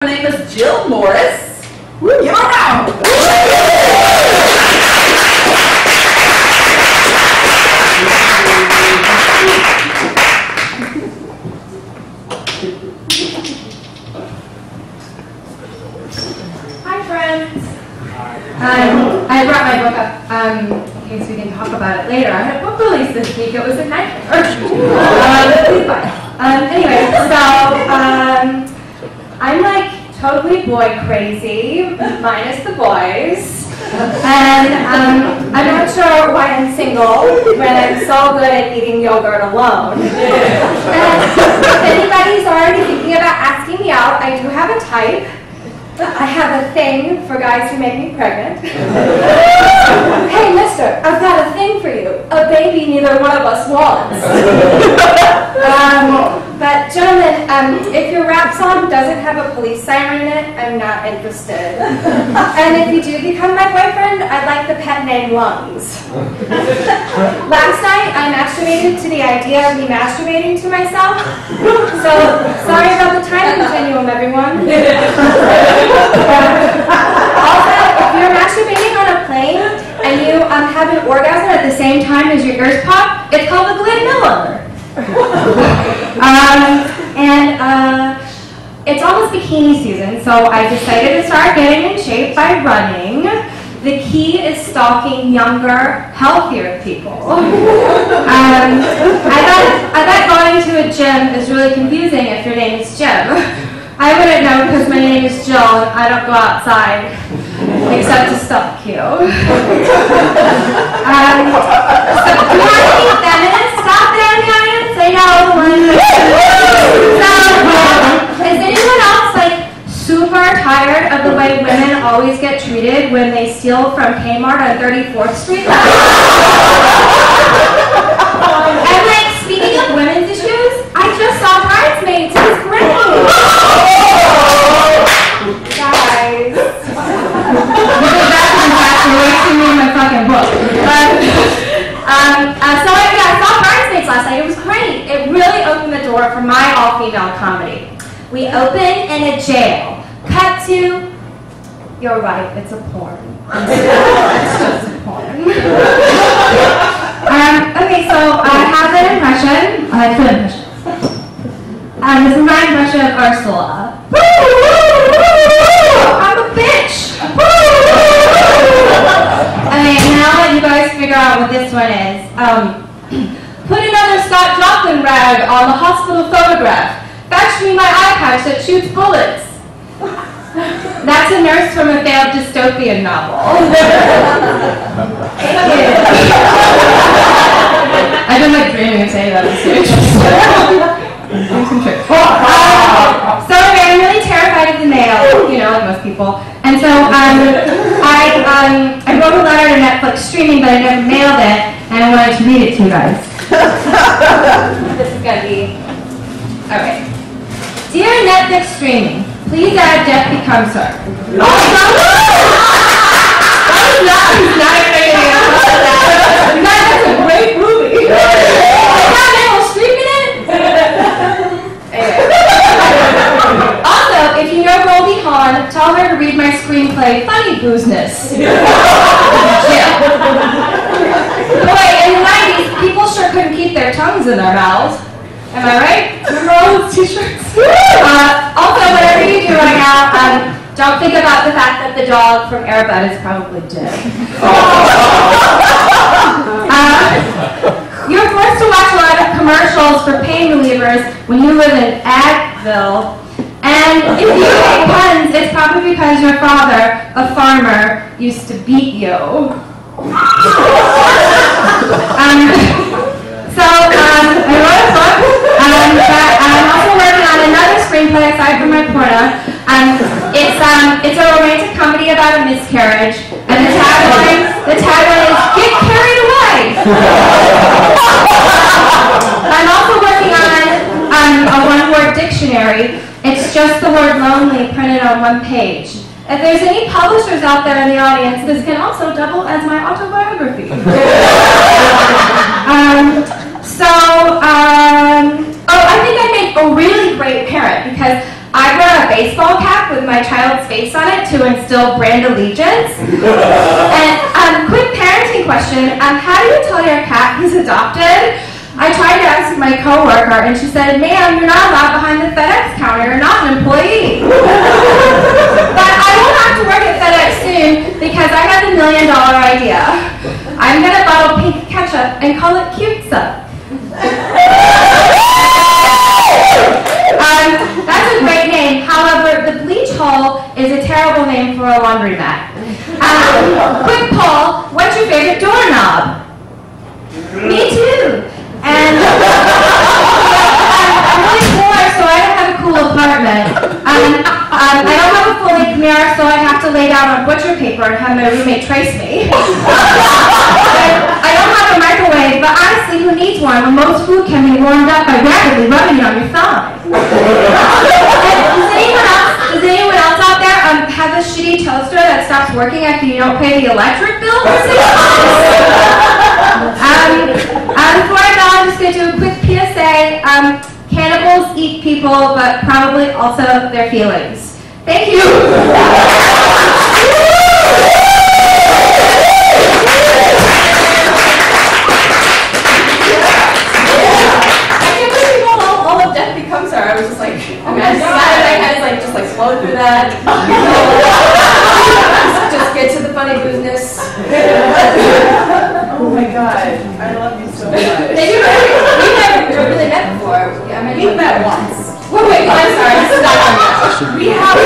My name is Jill Morris. Give her a round. Hi friends. I brought my book up in case we can talk about it later. I had a book release this week. It was a nightmare. Please buy. Anyway, so I'm like totally boy crazy, minus the boys. And I'm not sure why I'm single when I'm so good at eating yogurt alone. And if anybody's already thinking about asking me out, I do have a type. I have a thing for guys who make me pregnant. Hey, mister, I've got a thing for you. A baby neither one of us wants. But gentlemen, if your rap song doesn't have a police siren in it, I'm not interested. And if you do become my boyfriend, I'd like the pet name Lungs. Last night, I masturbated to the idea of me masturbating to myself. So, sorry about the time continuum, everyone. Also, if you're masturbating on a plane and you have an orgasm at the same time as your ears pop, it's called a Glenn Miller. It's almost bikini season, so I decided to start getting in shape by running. The key is stalking younger, healthier people. I bet going to a gym is really confusing if your name is Jim. I wouldn't know because my name is Jill and I don't go outside except to stalk you. So, do you have any feminists out there in the audience? I know. So, is anyone else like super tired of the way women always get treated when they steal from Kmart on 34th Street? And like, speaking of women's issues, I just saw Bridesmaids. It was great. Guys. You're wasting me in my fucking book. So I saw Bridesmaids last night. It was great. It really opened the door for my all-female comedy. We open in a jail. Cut to, you're right, it's a porn. It's just a porn. Okay, so I have an impression. I have two impressions. This is my impression of Ursula. I'm a bitch! Okay, now that you guys figure out what this one is, put another Scott Joplin rag on the hospital photograph. Fetch me my eye patch that shoots bullets. That's a nurse from a failed dystopian novel. I've been like dreaming of saying that on stage. So anyway, I'm really terrified of the mail, you know, like most people. And so I wrote a letter to Netflix streaming, but I never mailed it, and I wanted to read it to you guys. This is gonna be okay. Dear Netflix streaming, please add Jeff Becomes Her. That's a great movie. Also, if you know Goldie Hawn, tell her to read my screenplay, Funny Boozness. Boy, in the 90s, people sure couldn't keep their tongues in their mouths. Am I right? Remember all those t-shirts? Also, whatever you do right now, don't think about the fact that the dog from Air Bud is probably dead. You're forced to watch a lot of commercials for pain relievers when you live in Advil. And if you hate puns, it's probably because your father, a farmer, used to beat you. I wrote a book, but I'm also working on another screenplay aside from my porno. It's a romantic comedy about a miscarriage, and the tagline is "Get carried away." I'm also working on a one-word dictionary. It's just the word lonely printed on one page. If there's any publishers out there in the audience, this can also double as my autobiography. I think I make a really great parent because I brought a baseball cap with my child's face on it to instill brand allegiance. And quick parenting question, how do you tell your cat he's adopted? I tried to ask my coworker, and she said, "Ma'am, you're not allowed behind the FedEx counter. You're not an employee." But I won't have to work at FedEx soon because I have the $1 million idea. I'm going to bottle pink ketchup and call it Cutesup. That's a great name. However, the bleach hole is a terrible name for a laundromat. Quick poll, what's your favorite doorknob? Me too. And I'm really poor, so I don't have a cool apartment. I don't have a full-length mirror, so I have to lay down on butcher paper and have my roommate trace me. I don't have a microwave, but honestly, who needs one when most food can be warmed up by rapidly rubbing it on your thigh? Does anyone else out there have a shitty toaster that stops working after you don't pay the electric bill for 6 months? Before I go, I'm just going to do a quick PSA. Cannibals eat people, but probably also their feelings. Thank you. I was just like, I mean, I decided my head is like, just like flow through that. Just get to the funny business. Oh my God, I love you so much. We've never really met before. Yeah, I mean, we've met once. Wait, I'm sorry, this is not on yet. We have.